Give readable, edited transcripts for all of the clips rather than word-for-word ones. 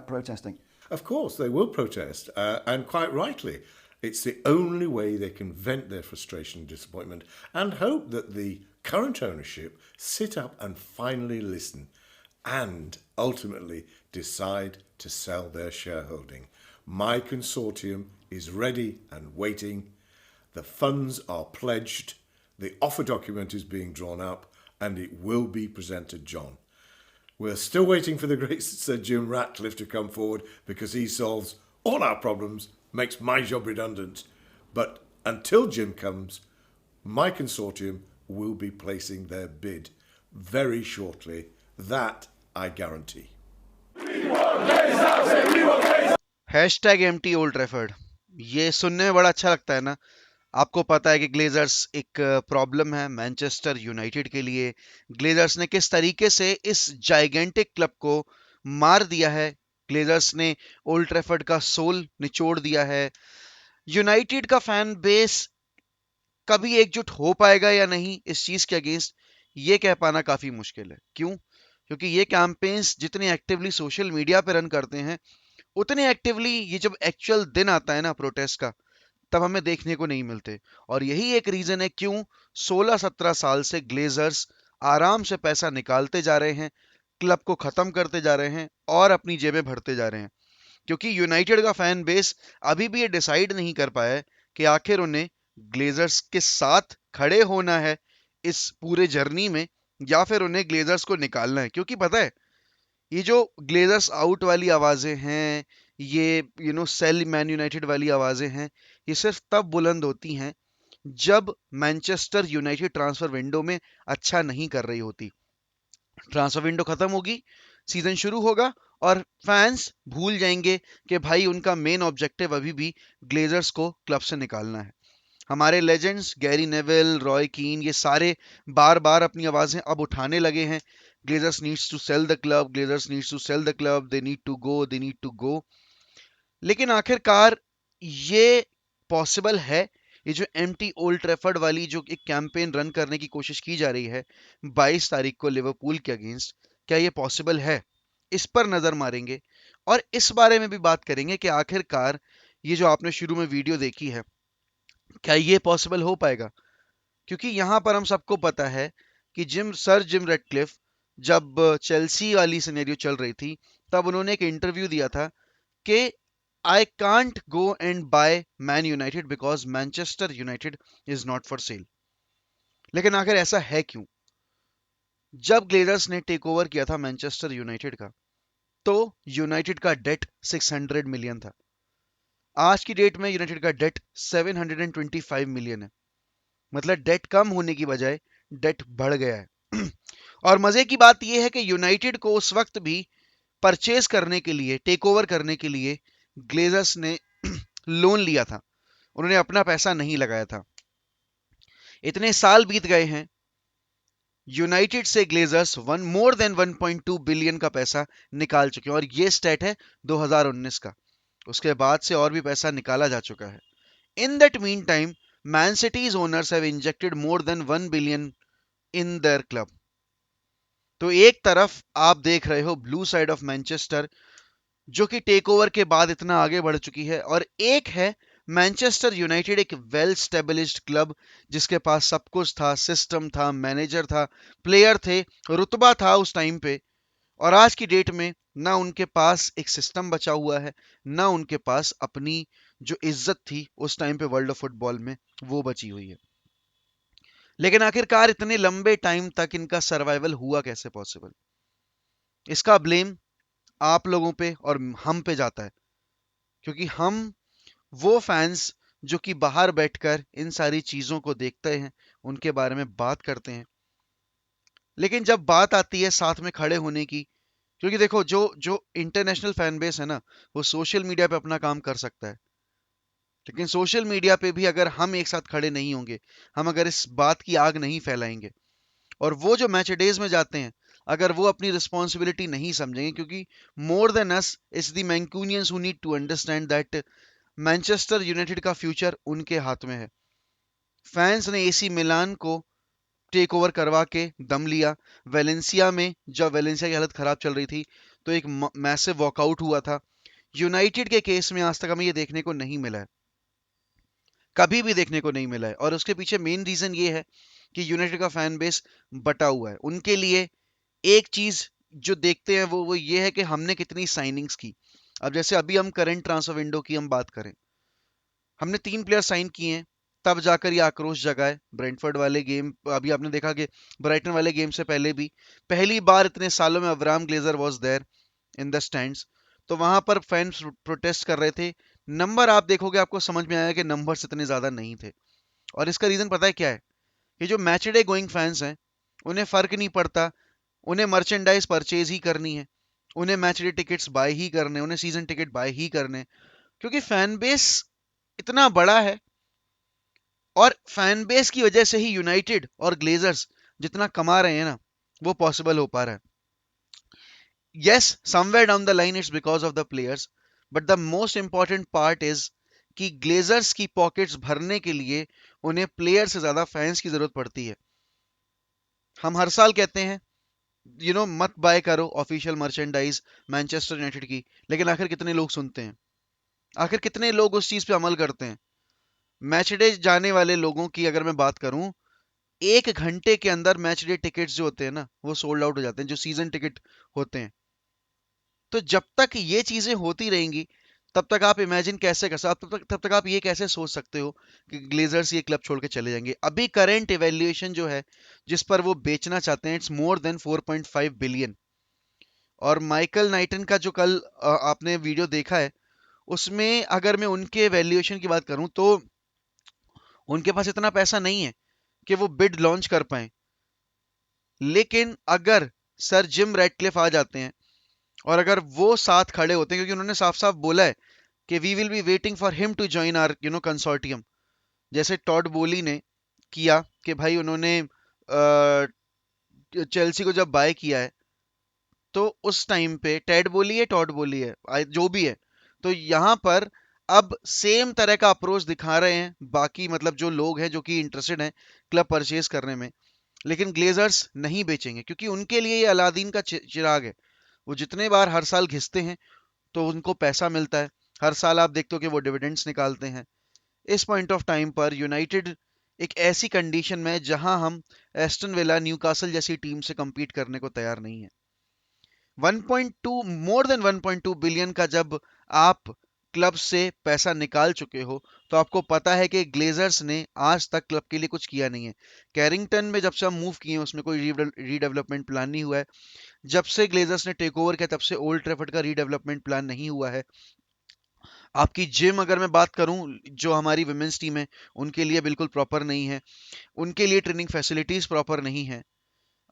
protesting. Of course, they will protest, and quite rightly. It's the only way they can vent their frustration and disappointment and hope that the current ownership sit up and finally listen and ultimately decide to sell their shareholding. My consortium is ready and waiting. The funds are pledged. The offer document is being drawn up and it will be presented, John. We're still waiting for the great Sir Jim Ratcliffe to come forward because he solves all our problems, makes my job redundant. But until Jim comes, my consortium will be placing their bid very shortly. That I guarantee. Hashtag empty old Trafford, ये सुनने में बड़ा अच्छा लगता है ना। आपको पता है कि ग्लेजर्स एक प्रॉब्लम है मैनचेस्टर यूनाइटेड के लिए। ग्लेजर्स ने किस तरीके से इस जाइगेंटिक क्लब को मार दिया है। ग्लेजर्स ने ओल्ड ट्रैफर्ड का सोल निचोड़ दिया है। यूनाइटेड का फैन बेस कभी एकजुट हो पाएगा या नहीं इस चीज के अगेंस्ट, ये कह पाना काफी मुश्किल है। क्यों? क्योंकि ये कैंपेन्स जितने एक्टिवली सोशल मीडिया पे रन करते हैं, उतने एक्टिवली ये जब एक्चुअल दिन आता है ना प्रोटेस्ट का, तब हमें देखने को नहीं मिलते। और यही एक रीजन है क्यों 16-17 साल से ग्लेजर्स आराम से पैसा निकालते जा रहे हैं, क्लब को खत्म करते जा रहे हैं और अपनी जेबें भरते जा रहे हैं। क्योंकि यूनाइटेड का फैन बेस अभी भी ये डिसाइड नहीं कर पाया है कि आखिर उन्हें ग्लेजर्स के साथ खड़े होना है इस पूरे जर्नी में, या फिर उन्हें ग्लेजर्स को निकालना है। क्योंकि पता है, ये जो ग्लेजर्स आउट वाली आवाजें हैं, ये सेल मैन यूनाइटेड वाली आवाजें हैं, ये सिर्फ तब बुलंद होती हैं जब मैनचेस्टर यूनाइटेड ट्रांसफर विंडो में अच्छा नहीं कर रही होती। ट्रांसफर विंडो खत्म होगी, सीजन शुरू होगा और फैंस भूल जाएंगे कि भाई उनका मेन ऑब्जेक्टिव अभी भी ग्लेजर्स को क्लब से निकालना है। हमारे लेजेंड्स गैरी नेविल, रॉय कीन, ये सारे बार बार अपनी आवाजें अब उठाने लगे हैं। Glazers needs to sell the club, Glazers needs to sell the club, they need to go, they need to go. लेकिन आखिरकार ये पॉसिबल है? ये जो एम्प्टी ओल्ड ट्रैफर्ड वाली जो एक कैंपेन रन करने की कोशिश की जा रही है 22 तारीख को लिवरपूल के अगेंस्ट, क्या ये पॉसिबल है? इस पर नजर मारेंगे और इस बारे में भी बात करेंगे कि आखिरकार ये जो आपने शुरू में वीडियो देखी है, क्या ये पॉसिबल हो पाएगा? क्योंकि यहां पर हम सबको पता है कि सर जिम रेडक्लिफ जब चेल्सी वाली सिनेरियो चल रही थी, तब उन्होंने एक इंटरव्यू दिया था कि I can't go and by man United because Manchester United is not for sale. लेकिन आखिर ऐसा है क्यों? जब ग्लेजर्स ने टेक ओवर किया था मैनचेस्टर यूनाइटेड का, तो यूनाइटेड का डेट 600 मिलियन था। आज की डेट में यूनाइटेड का डेट 725 मिलियन है। मतलब डेट कम होने की बजाय डेट बढ़ गया है। और मजे की बात यह है कि यूनाइटेड को उस वक्त भी परचेज करने के लिए, टेक ओवर करने के लिए ग्लेजर्स ने लोन लिया था। उन्होंने अपना पैसा नहीं लगाया था। इतने साल बीत गए हैं, यूनाइटेड से ग्लेजर्स मोर देन 1.2 बिलियन का पैसा निकाल चुके हैं और ये स्टेट है 2019 का। उसके बाद से और भी पैसा निकाला जा चुका है। In that mean time man cities owners have injected more than 1 billion in their club. तो एक तरफ आप देख रहे हो ब्लू साइड ऑफ मैनचेस्टर, जो कि टेक ओवर के बाद इतना आगे बढ़ चुकी है, और एक है मैनचेस्टर यूनाइटेड, एक वेल स्टेब्लिश्ड क्लब जिसके पास सब कुछ था, सिस्टम था, मैनेजर था, प्लेयर थे, रुतबा था उस टाइम पे। और आज की डेट में ना उनके पास एक सिस्टम बचा हुआ है, ना उनके पास अपनी जो इज्जत थी उस टाइम पे वर्ल्ड ऑफ फुटबॉल में, वो बची हुई है। लेकिन आखिरकार इतने लंबे टाइम तक इनका सर्वाइवल हुआ कैसे पॉसिबल? इसका ब्लेम आप लोगों पे और हम पे जाता है। क्योंकि हम वो फैंस जो कि बाहर बैठकर इन सारी चीजों को देखते हैं, उनके बारे में बात करते हैं, लेकिन जब बात आती है साथ में खड़े होने की, क्योंकि देखो जो जो इंटरनेशनल फैन बेस है ना, वो सोशल मीडिया पे अपना काम कर सकता है, लेकिन सोशल मीडिया पे भी अगर हम एक साथ खड़े नहीं होंगे, हम अगर इस बात की आग नहीं फैलाएंगे, और वो जो मैच डेज में जाते हैं, अगर वो अपनी रिस्पॉन्सिबिलिटी नहीं समझेंगे, क्योंकि more than us it's the Mancunians who need to understand that Manchester United का फ्यूचर उनके हाथ में है। फैंस ने एसी मिलान को टेक ओवर करवा के दम लिया। वेलेंसिया में जब वेलेंसिया की हालत खराब चल रही थी, तो एक मैसिव वॉकआउट हुआ था। यूनाइटेड के केस में आज तक हमें ये देखने को नहीं मिला है, कभी भी देखने को नहीं मिला है। और उसके पीछे मेन रीजन ये है कि यूनाइटेड का फैन बेस बटा हुआ है। उनके लिए एक चीज जो देखते हैं वो ये है कि हमने कितनी साइनिंग्स की। अब जैसे अभी हम करंट ट्रांसफर विंडो की हम बात करें, हमने 3 प्लेयर साइन किए हैं, तब जाकर ये आक्रोश जगा है। ब्रेंटफोर्ड वाले गेम, अभी आपने देखा कि ब्राइटन वाले गेम से पहले भी पहली बार इतने सालों में Avram Glazer was there in the stands, तो वहां पर फैंस प्रोटेस्ट कर रहे थे। नंबर आप देखोगे आपको समझ में आया कि नंबर्स इतने ज्यादा नहीं थे। और इसका रीजन पता है क्या है? ये जो मैच डे गोइंग फैंस हैं, उन्हें फर्क नहीं पड़ता, उन्हें मर्चेंडाइज परचेज ही करनी है, उन्हें मैच डे टिकट्स बाय ही करने, उन्हें सीजन टिकट बाय ही करने, क्योंकि फैन बेस इतना बड़ा है। और फैन बेस की वजह से ही यूनाइटेड और ग्लेजर्स जितना कमा रहे हैं ना, वो पॉसिबल हो पा रहा है। Yes, somewhere down the line it's because of the players, but the most important part is कि ग्लेजर्स की पॉकेट्स भरने के लिए उन्हें प्लेयर से ज्यादा फैंस की जरूरत पड़ती है। हम हर साल कहते हैं मत बाय करो ऑफिशियल मर्चेंडाइज मैनचेस्टर यूनाइटेड की, लेकिन आखिर कितने लोग सुनते हैं? आखिर कितने लोग उस चीज पे अमल करते हैं? मैच डे जाने वाले लोगों की अगर मैं बात करूं, 1 घंटे के अंदर मैच डे टिकट्स जो होते हैं ना, वो सोल्ड आउट हो जाते हैं, जो सीजन टिकट होते हैं। तो जब तक ये चीजें होती रहेंगी, तब तक आप इमेजिन कैसे कर सकते, तब तक आप ये कैसे सोच सकते हो कि ग्लेजर्स ये क्लब छोड़ के चले जाएंगे? अभी करंट इवैल्यूएशन जो है जिस पर वो बेचना चाहते हैं, इट्स मोर देन 4.5 बिलियन। और माइकल नाइटन का जो कल आपने वीडियो देखा है, उसमें अगर मैं उनके वैल्यूएशन की बात करूं तो उनके पास इतना पैसा नहीं है कि वो बिड लॉन्च कर पाए। लेकिन अगर सर जिम रैटक्लिफ आ जाते हैं और अगर वो साथ खड़े होते हैं, क्योंकि उन्होंने साफ साफ बोला है कि we will be waiting for him to join our consortium, जैसे टॉड बोली ने किया कि भाई उन्होंने चेल्सी को जब बाय किया है, तो उस टाइम पे टेड बोली है, टॉड बोली है, जो भी है, तो यहाँ पर अब सेम तरह का अप्रोच दिखा रहे हैं बाकी मतलब जो लोग हैं जो कि इंटरेस्टेड हैं क्लब परचेज करने में। लेकिन ग्लेजर्स नहीं बेचेंगे, क्योंकि उनके लिए ये अलादीन का चिराग है। वो जितने बार हर साल घिसते हैं तो उनको पैसा मिलता है, हर साल आप देखते हो कि वो डिविडेंड्स निकालते हैं। इस पॉइंट ऑफ टाइम पर यूनाइटेड एक ऐसी कंडीशन में है जहां हम एस्टन विला, न्यूकासल जैसी टीम से compete करने को तैयार नहीं है। 1.2, मोर देन 1.2 बिलियन का जब आप क्लब से पैसा निकाल चुके हो, तो आपको पता है कि ग्लेजर्स ने आज तक क्लब के लिए कुछ किया नहीं है। कैरिंगटन में जब से हम मूव किए हैं, उसमें कोई रीडेवलपमेंट प्लान नहीं हुआ है। जब से ग्लेजर्स ने टेक ओवर किया, तब से ओल्ड ट्रैफर्ड का रीडेवलपमेंट प्लान नहीं हुआ है। आपकी जिम अगर मैं बात करूं, जो हमारी वुमेन्स टीम है, उनके लिए बिल्कुल प्रॉपर नहीं है, उनके लिए ट्रेनिंग फैसिलिटीज प्रॉपर नहीं है।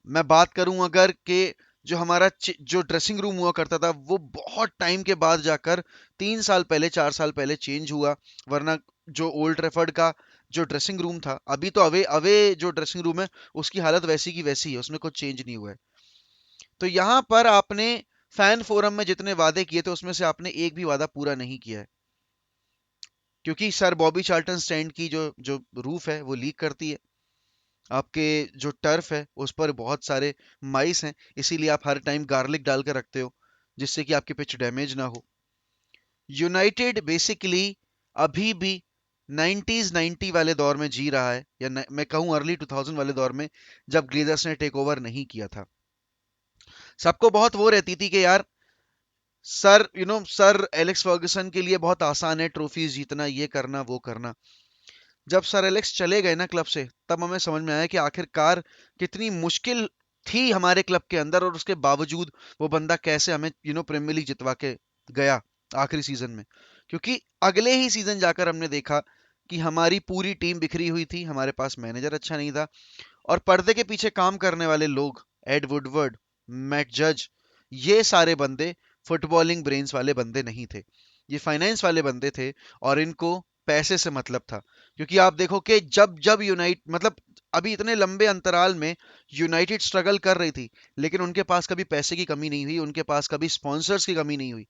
मैं बात करूं अगर कि जो हमारा जो ड्रेसिंग रूम हुआ करता था, वो बहुत टाइम के बाद जाकर 3 साल पहले 4 साल पहले चेंज हुआ। वरना जो ओल्ड ट्रैफर्ड का जो ड्रेसिंग रूम था, अभी तो अवे अवे जो ड्रेसिंग रूम है उसकी हालत वैसी की वैसी है, उसमें कुछ चेंज नहीं हुआ है। तो यहाँ पर आपने फैन फोरम में जितने वादे किए थे, उसमें से आपने एक भी वादा पूरा नहीं किया है, क्योंकि सर बॉबी चार्ल्टन स्टैंड की जो जो रूफ है वो लीक करती है। आपके जो टर्फ है उस पर बहुत सारे माइस हैं, इसीलिए आप हर टाइम गार्लिक डाल कर रखते हो, जिससे कि आपकी पिच डैमेज ना हो। यूनाइटेड बेसिकली अभी भी 90s 90 वाले दौर में जी रहा है, या मैं कहूं अर्ली 2000 वाले दौर में, जब ग्लेजर्स ने टेक ओवर नहीं किया था। सबको बहुत वो रहती थी कि यार सर एलेक्स फर्गुसन के लिए बहुत आसान है ट्रॉफीज जीतना, ये करना वो करना। जब सर एलेक्स चले गए ना क्लब से, तब हमें समझ में आया कि आखिरकार कितनी मुश्किल थी हमारे क्लब के अंदर, और उसके बावजूद वो बंदा कैसे हमें प्रीमियर लीग जितवा के गया आखिरी सीजन में। क्योंकि अगले ही सीजन जाकर हमने देखा कि हमारी पूरी टीम बिखरी हुई थी, हमारे पास मैनेजर अच्छा नहीं था, और पर्दे के पीछे काम करने वाले लोग, एड वुडवर्ड, मैट जज, ये सारे बंदे फुटबॉलिंग ब्रेन्स वाले बंदे नहीं थे, ये फाइनेंस वाले बंदे थे। और इनको पैसे से मतलब था। क्योंकि आप देखो कि जब जब यूनाइट मतलब अभी इतने लंबे अंतराल में यूनाइटेड स्ट्रगल कर रही थी, लेकिन उनके पास कभी पैसे की कमी नहीं हुई, उनके पास कभी स्पॉन्सर्स की कमी नहीं हुई।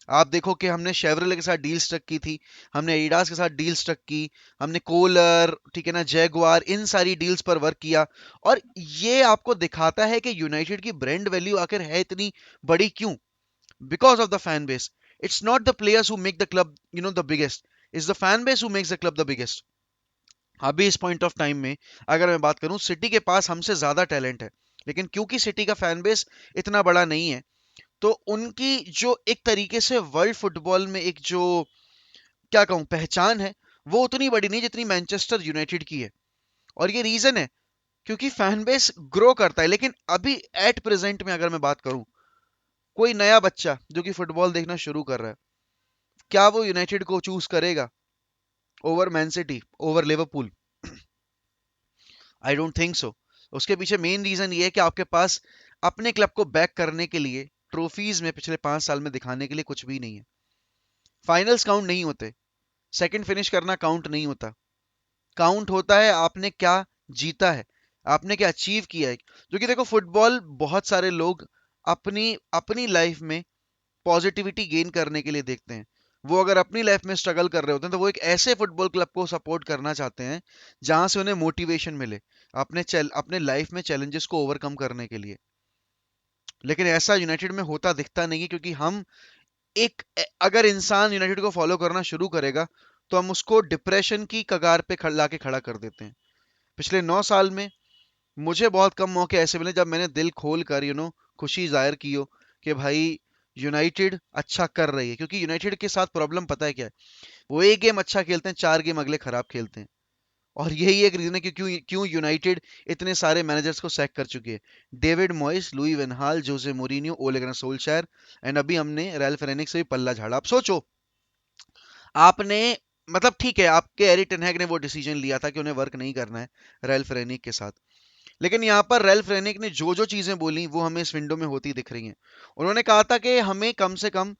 आप देखो कि हमने शेवरले के साथ डील स्ट्रक की थी, हमने एडिडास के साथ डील स्ट्रक की, हमने कोलर, ठीक है ना, जैगुआर, इन सारी डील्स पर वर्क किया। और ये आपको दिखाता है कि यूनाइटेड की ब्रांड वैल्यू आखिर है इतनी बड़ी क्यों। because of the fan base. It's not the players who make the club, the biggest. It's the fan base who makes the club the biggest. अभी इस पॉइंट ऑफ टाइम में अगर मैं बात करूं, सिटी के पास हमसे ज्यादा टैलेंट है, लेकिन क्योंकि सिटी का फैन बेस इतना बड़ा नहीं है, तो उनकी जो एक तरीके से वर्ल्ड फुटबॉल में एक जो क्या कहूं पहचान है, वो उतनी बड़ी नहीं जितनी मैनचेस्टर यूनाइटेड की है। और ये रीजन है क्योंकि फैन बेस ग्रो करता है। लेकिन अभी एट प्रेजेंट में अगर मैं बात करूं, कोई नया बच्चा जो कि फुटबॉल देखना शुरू कर रहा है, क्या वो यूनाइटेड को चूज करेगा over man city, over Liverpool? I don't think so. उसके पीछे मेन रीजन ये है कि आपके पास अपने क्लब को बैक करने के लिए ट्रॉफीज में पिछले 5 साल में दिखाने के लिए कुछ भी नहीं है। फाइनल्स काउंट नहीं होते, सेकंड फिनिश करना काउंट नहीं होता। काउंट होता है आपने क्या जीता है, आपने क्या अचीव किया है। जो कि देखो, फुटबॉल बहुत सारे लोग अपनी अपनी लाइफ में पॉजिटिविटी गेन करने के लिए देखते हैं। वो अगर अपनी लाइफ में स्ट्रगल कर रहे होते हैं तो वो एक ऐसे फुटबॉल क्लब को सपोर्ट करना चाहते हैं जहां से उन्हें मोटिवेशन मिले अपने लाइफ में चैलेंजेस को ओवरकम करने के लिए। लेकिन ऐसा यूनाइटेड में होता दिखता नहीं है, क्योंकि हम एक अगर इंसान यूनाइटेड को फॉलो करना शुरू करेगा तो हम उसको डिप्रेशन की कगार पे ला के खड़ा कर देते हैं। पिछले 9 साल में मुझे बहुत कम मौके ऐसे मिले जब मैंने दिल खोल कर खुशी जाहिर की हो कि भाई यूनाइटेड अच्छा कर रही है। क्योंकि यूनाइटेड के साथ प्रॉब्लम पता है क्या है? वो एक गेम अच्छा खेलते हैं, 4 गेम अगले खराब खेलते हैं। और यही एक रीजन है कि क्यों क्यों यूनाइटेड इतने सारे मैनेजर्स को सैक कर चुकी है। डेविड मॉइस, लुई वैन हाल, जोसे मोरिनियो, ओले गुनर सोल्शायर, एंड अभी हमने रैल्फ रेनिक से भी पल्ला झाड़ा। अब सोचो, आपने मतलब ठीक है, आपके एरिक टेन हैग ने वो डिसीजन लिया था कि उन्हें वर्क नहीं करना है रैल्फ रेनिक के साथ, लेकिन यहाँ पर रैल्फ रेनिक ने जो जो चीजें बोली वो हमें इस विंडो में होती दिख रही हैं। उन्होंने कहा था कि हमें कम से कम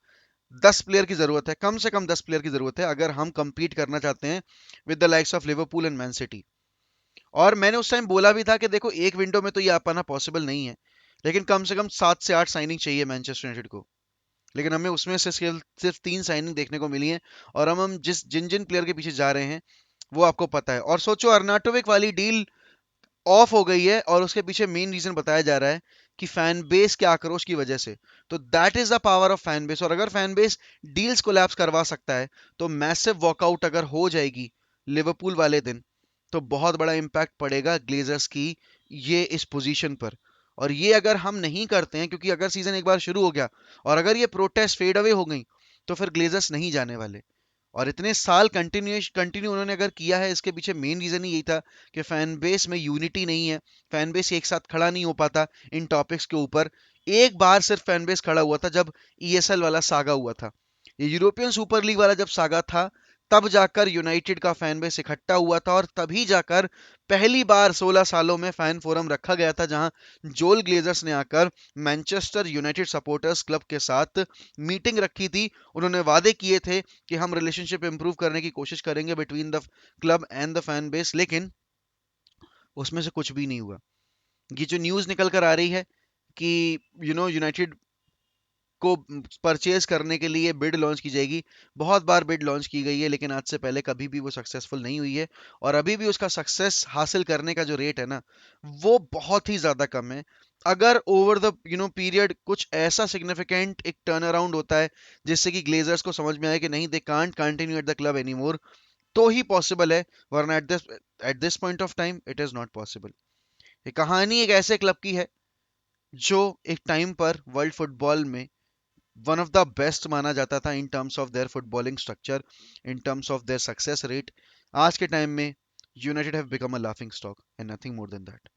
10 प्लेयर की जरूरत है, कम से कम 10 प्लेयर की जरूरत है अगर हम compete करना चाहते हैं with the likes of Liverpool and man city. और मैंने उस टाइम बोला भी था कि देखो, एक विंडो में तो ये आ पाना पॉसिबल नहीं है, लेकिन कम से कम 7 से 8 साइनिंग चाहिए मैनचेस्टर यूनाइटेड को। लेकिन हमें उसमें से सिर्फ 3 साइनिंग देखने को मिली है। और हम जिन जिन प्लेयर के पीछे जा रहे हैं वो आपको पता है। और सोचो, अर्नाटोविक वाली डील ऑफ हो गई है और उसके पीछे मेन रीजन बताया जा रहा है कि फैन बेस के आक्रोश की वजह से। तो that is the power of fan base. और अगर फैन बेस डील्स कोलैप्स करवा सकता है, तो मैसिव वॉकआउट अगर हो जाएगी लिवरपूल वाले दिन, तो बहुत बड़ा इंपैक्ट पड़ेगा ग्लेजर्स की ये इस पोजीशन पर। और ये अगर हम नहीं करते हैं, क्योंकि अगर सीजन एक बार शुरू हो गया और अगर ये प्रोटेस्ट फेड अवे हो गई, तो फिर ग्लेजर्स नहीं जाने वाले। और इतने साल कंटिन्यू उन्होंने अगर किया है, इसके पीछे मेन रीजन ही यही था कि फैन बेस में यूनिटी नहीं है, फैन बेस एक साथ खड़ा नहीं हो पाता इन टॉपिक्स के ऊपर। एक बार सिर्फ फैन बेस खड़ा हुआ था जब ईएसएल वाला सागा हुआ था, ये यूरोपियन सुपर लीग वाला जब सागा था, तब जाकर यूनाइटेड का फैन बेस इकट्ठा हुआ था। और तभी जाकर पहली बार 16 सालों में फैन फोरम रखा गया था, जहां जोल ग्लेजर्स ने आकर मैनचेस्टर यूनाइटेड सपोर्टर्स क्लब के साथ मीटिंग रखी थी। उन्होंने वादे किए थे कि हम रिलेशनशिप इंप्रूव करने की कोशिश करेंगे between the club and the fan base, लेकिन उसमें से कुछ भी नहीं हुआ। ये जो न्यूज़ निकल कर आ रही है कि यूनाइटेड को परचेज करने के लिए बिड लॉन्च की जाएगी, बहुत बार बिड लॉन्च की गई है, लेकिन आज से पहले कभी भी वो सक्सेसफुल नहीं हुई है। और अभी भी उसका सक्सेस हासिल करने का जो रेट है ना, वो बहुत ही ज़्यादा कम है। अगर ओवर द पीरियड कुछ ऐसा सिग्निफिकेंट एक टर्न अराउंड होता है जिससे कि ग्लेजर्स को समझ में आए कि नहीं, they can't continue at the club any more, तो ही पॉसिबल है, वरना at this point of time it is not possible. ये कहानी एक ऐसे क्लब की है जो एक टाइम पर वर्ल्ड फुटबॉल में वन ऑफ द बेस्ट माना जाता था in terms of their footballing structure, in terms of their success rate. आज के टाइम में United have become a laughing stock and nothing more than that.